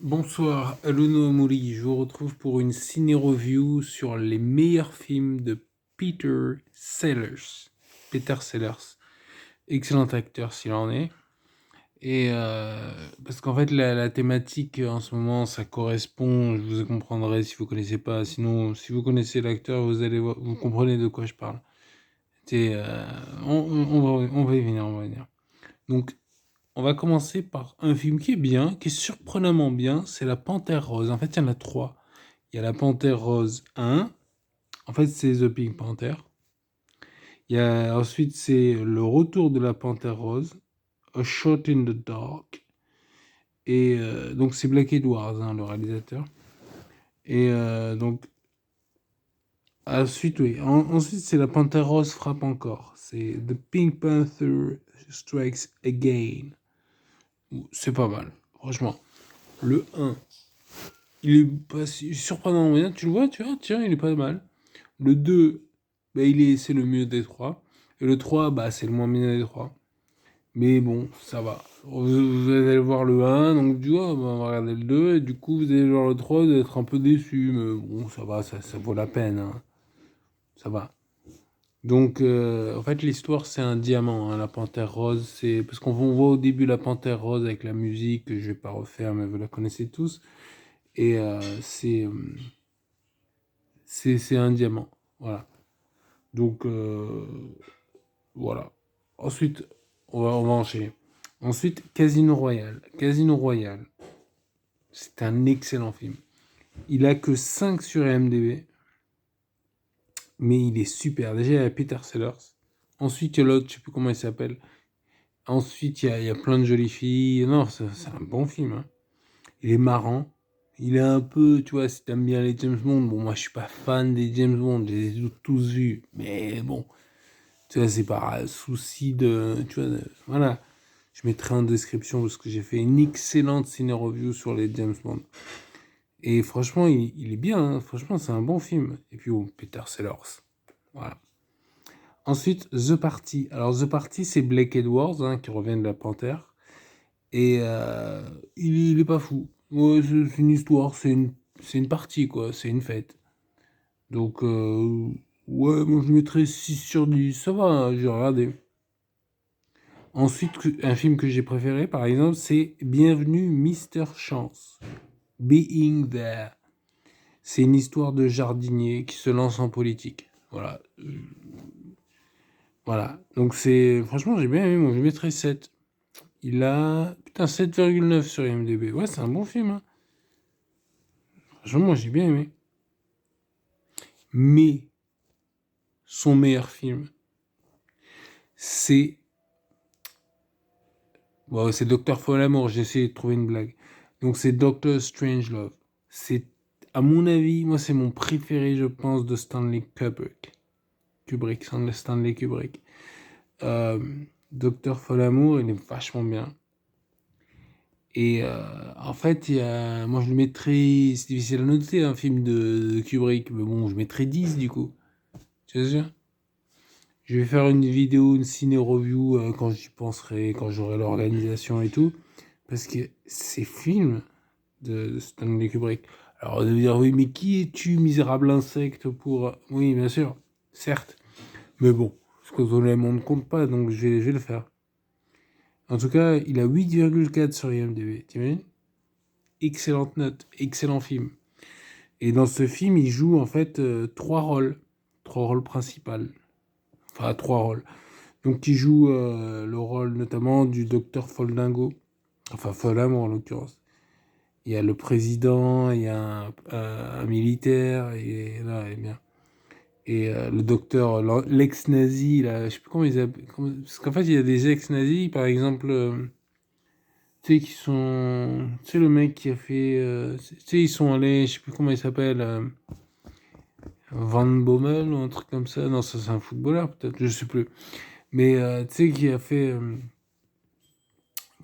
Bonsoir, Aluno Amuri. Je vous retrouve pour une ciné-review sur les meilleurs films de Peter Sellers. Peter Sellers, excellent acteur s'il en est. Et parce qu'en fait, la thématique en ce moment, ça correspond, je vous comprendrai si vous connaissez pas. Sinon, si vous connaissez l'acteur, vous comprenez de quoi je parle. C'est, on va y venir, on va y venir. Donc, on va commencer par un film qui est bien, qui est surprenamment bien, c'est La Panthère Rose. En fait, il y en a trois. Il y a La Panthère Rose 1, en fait, c'est The Pink Panther. Ensuite, c'est Le Retour de la Panthère Rose, A Shot in the Dark. Et donc, c'est Blake Edwards, hein, le réalisateur. Et donc, ensuite, oui. Ensuite, c'est La Panthère Rose frappe encore. C'est The Pink Panther Strikes Again. C'est pas mal, franchement. Le 1, il est pas surprenamment bien. Tu le vois, tu vois, tiens, il est pas mal. Le 2, bah, c'est le mieux des trois. Et le 3, bah, c'est le moins bien des trois. Mais bon, ça va. Vous allez voir le 1, donc du coup, bah, on va regarder le 2, et du coup, vous allez voir le 3, vous allez être un peu déçu, mais bon, ça va, ça vaut la peine, hein. Ça va. Donc, en fait, l'histoire, c'est un diamant, hein, la panthère rose. C'est parce qu'on voit au début la panthère rose avec la musique, que je vais pas refaire, mais vous la connaissez tous. Et c'est un diamant. Voilà. Donc, voilà. Ensuite, on va enchaîner. Ensuite, Casino Royale. Casino Royale, c'est un excellent film. Il a que 5 sur IMDb, mais il est super. Déjà, il y a Peter Sellers. Ensuite, il y a l'autre, je sais plus comment il s'appelle. Ensuite, il y a plein de jolies filles. Non, c'est un bon film, hein. Il est marrant. Il est un peu, tu vois, si t'aimes bien les James Bond. Bon, moi, je suis pas fan des James Bond. Je les ai tous vus. Mais bon, tu vois, c'est par souci de... Tu vois, voilà. Je mettrai en description parce que j'ai fait une excellente ciné-review sur les James Bond. Et franchement, il est bien, hein. Franchement, c'est un bon film. Et puis, oh, Peter Sellers. Voilà. Ensuite, The Party. Alors, The Party, c'est Blake Edwards, hein, qui revient de la Panthère. Et il est pas fou. Ouais, c'est une histoire, c'est une partie, quoi. C'est une fête. Donc, ouais, moi, je mettrais 6 sur 10. Ça va, hein, j'ai regardé. Ensuite, un film que j'ai préféré, par exemple, c'est Bienvenue Mister Chance. Being There. C'est une histoire de jardinier qui se lance en politique. Voilà. Voilà. Donc franchement, j'ai bien aimé. Moi, je mettrais 7. Il a... Putain, 7,9 sur IMDb. Ouais, c'est un bon film, hein. Franchement, moi, j'ai bien aimé. Mais, son meilleur film, c'est... Bon, c'est Docteur Folamour. J'ai essayé de trouver une blague. Donc, c'est Doctor Strangelove. C'est, à mon avis, moi, c'est mon préféré, je pense, de Stanley Kubrick. Stanley Kubrick. Euh, Docteur Folamour, il est vachement bien. Et en fait, moi je le mettrais, c'est difficile à noter un film de Kubrick, mais bon, je mettrais 10 du coup. Tu vois sûr. Je vais faire une vidéo, une ciné-review quand j'y penserai, quand j'aurai l'organisation et tout. Parce que ces films de Stanley Kubrick. Alors, on va dire, oui, mais qui es-tu, misérable insecte, pour. Oui, bien sûr, certes. Mais bon, ce que on ne compte pas, donc je vais le faire. En tout cas, il a 8,4 sur IMDb, t'imagines? Excellente note, excellent film. Et dans ce film, il joue en fait trois rôles principaux. Enfin, trois rôles. Donc, il joue le rôle notamment du docteur Foldingo, enfin Folamour en l'occurrence. Il y a le président, il y a un militaire, et là, et bien. Et le docteur, l'ex-nazi, là, je sais plus comment ils appellent. Parce qu'en fait, il y a des ex-nazis, par exemple. Tu sais, qui sont. Tu sais, le mec qui a fait. Tu sais, ils sont allés. Je sais plus comment il s'appelle. Van Bommel ou un truc comme ça. Non, ça, c'est un footballeur, peut-être. Je sais plus. Mais tu sais, qui a fait.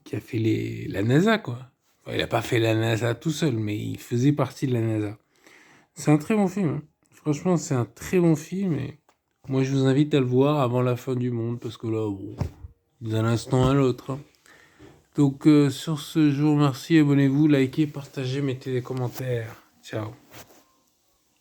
Qui a fait la NASA, quoi. Enfin, il a pas fait la NASA tout seul, mais il faisait partie de la NASA. C'est un très bon film, hein. Franchement, c'est un très bon film. Et moi, je vous invite à le voir avant la fin du monde. Parce que là, bon, d'un instant à l'autre, hein. Donc sur ce, je vous remercie, abonnez-vous, likez, partagez, mettez des commentaires. Ciao.